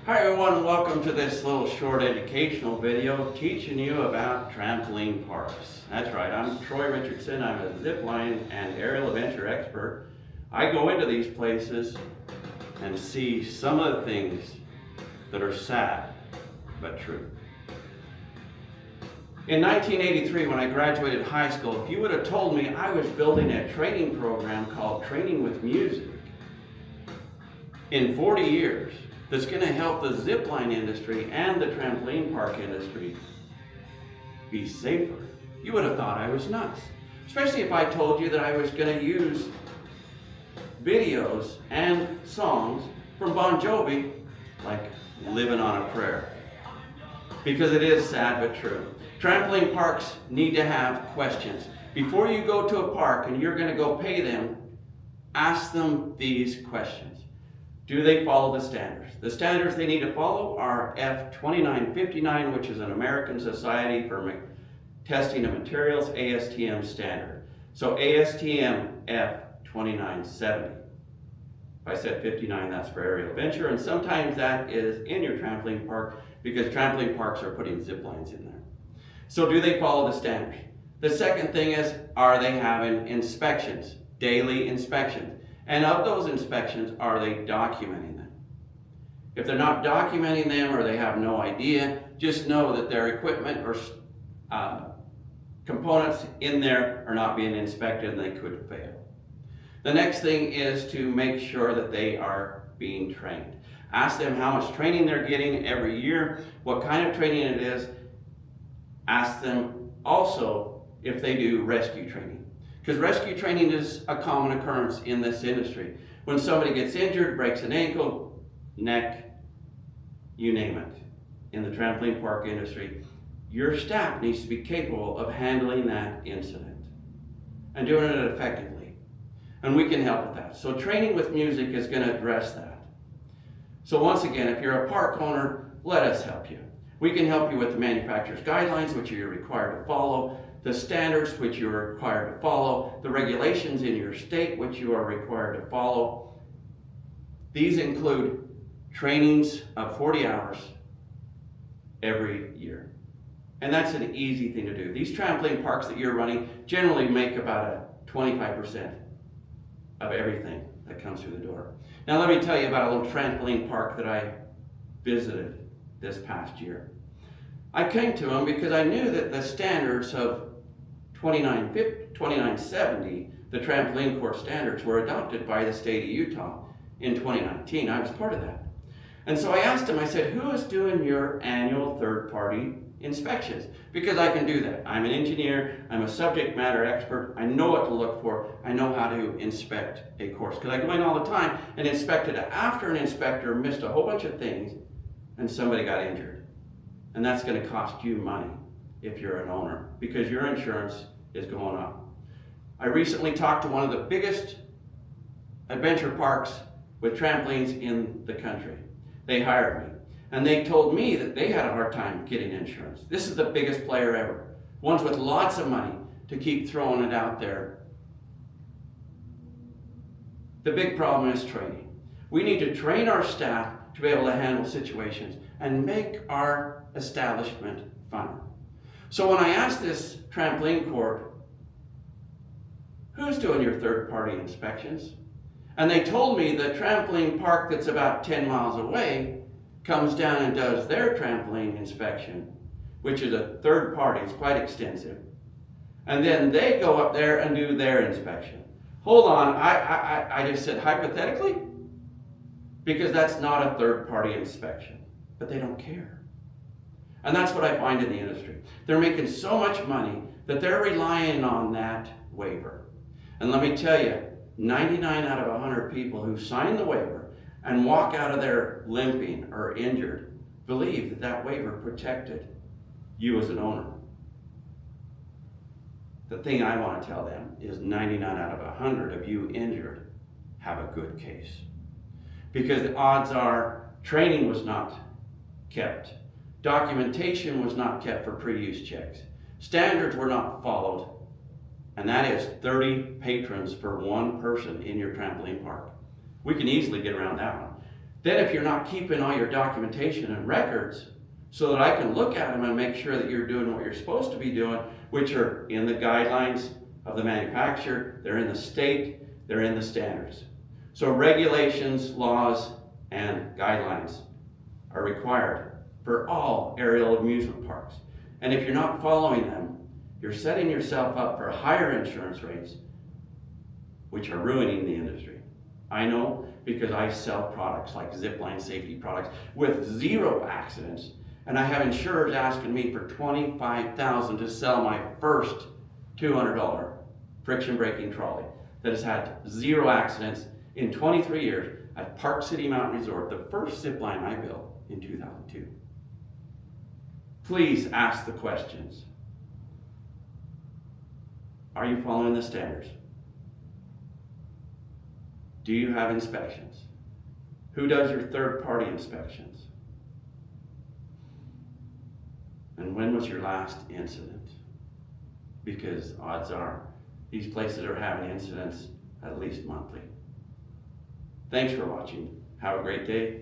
Hi everyone, welcome to this little short educational video teaching you about trampoline parks. That's right, I'm Troy Richardson. I'm a zipline and aerial adventure expert. I go into these places and see some of the things that are sad but true. In 1983, when I graduated high school, if you would have told me I was building a training program called Training with Music in 40 years, that's going to help the zipline industry and the trampoline park industry be safer, you would have thought I was nuts. Especially if I told you that I was going to use videos and songs from Bon Jovi, like Living on a Prayer. Because it is sad but true. Trampoline parks need to have questions. Before you go to a park and you're going to go pay them, ask them these questions. Do they follow the standards? The standards they need to follow are F2959, which is an American Society for Testing of Materials, ASTM standard. So ASTM F2970. If I said 59, that's for aerial adventure, and sometimes that is in your trampoline park because trampoline parks are putting zip lines in there. So do they follow the standards? The second thing is, are they having inspections, daily inspections? And of those inspections, are they documenting them? If they're not documenting them or they have no idea, just know that their equipment or components in there are not being inspected and they could fail. The next thing is to make sure that they are being trained. Ask them how much training they're getting every year, what kind of training it is. Ask them also if they do rescue training. Because rescue training is a common occurrence in this industry. When somebody gets injured, breaks an ankle, neck, you name it, in the trampoline park industry, your staff needs to be capable of handling that incident and doing it effectively. And we can help with that. So Training with Music is going to address that. So once again, if you're a park owner, let us help you. We can help you with the manufacturer's guidelines, which you're required to follow, the standards which you are required to follow, the regulations in your state which you are required to follow. These include trainings of 40 hours every year. And that's an easy thing to do. These trampoline parks that you're running generally make about a 25% of everything that comes through the door. Now let me tell you about a little trampoline park that I visited this past year. I came to them because I knew that the standards of 2970, the trampoline court standards, were adopted by the state of Utah in 2019. I was part of that. And so I asked him, I said, who is doing your annual third-party inspections? Because I can do that. I'm an engineer, I'm a subject matter expert, I know what to look for, I know how to inspect a course. Because I go in all the time and inspect it after an inspector missed a whole bunch of things and somebody got injured. And that's going to cost you money if you're an owner, because your insurance is going up. I recently talked to one of the biggest adventure parks with trampolines in the country. They hired me, and they told me that they had a hard time getting insurance. This is the biggest player ever. Ones with lots of money to keep throwing it out there. The big problem is training. We need to train our staff to be able to handle situations and make our establishment funner. So when I asked this trampoline court, who's doing your third-party inspections? And they told me the trampoline park that's about 10 miles away comes down and does their trampoline inspection, which is a third party, it's quite extensive. And then they go up there and do their inspection. Hold on, I just said hypothetically? Because that's not a third-party inspection, but they don't care. And that's what I find in the industry. They're making so much money that they're relying on that waiver. And let me tell you, 99 out of 100 people who sign the waiver and walk out of there limping or injured believe that that waiver protected you as an owner. The thing I want to tell them is 99 out of 100 of you injured have a good case. Because the odds are training was not kept. Documentation was not kept for pre-use checks. Standards were not followed. And that is 30 patrons for one person in your trampoline park. We can easily get around that one. Then if you're not keeping all your documentation and records so that I can look at them and make sure that you're doing what you're supposed to be doing, which are in the guidelines of the manufacturer, they're in the state, they're in the standards. So regulations, laws, and guidelines are required for all aerial amusement parks. And if you're not following them, you're setting yourself up for higher insurance rates, which are ruining the industry. I know because I sell products like zipline safety products with 0 accidents, and I have insurers asking me for $25,000 to sell my first $200 friction braking trolley that has had 0 accidents in 23 years at Park City Mountain Resort, the first zipline I built in 2002. Please ask the questions. Are you following the standards? Do you have inspections? Who does your third-party inspections? And when was your last incident? Because odds are, these places are having incidents at least monthly. Thanks for watching. Have a great day.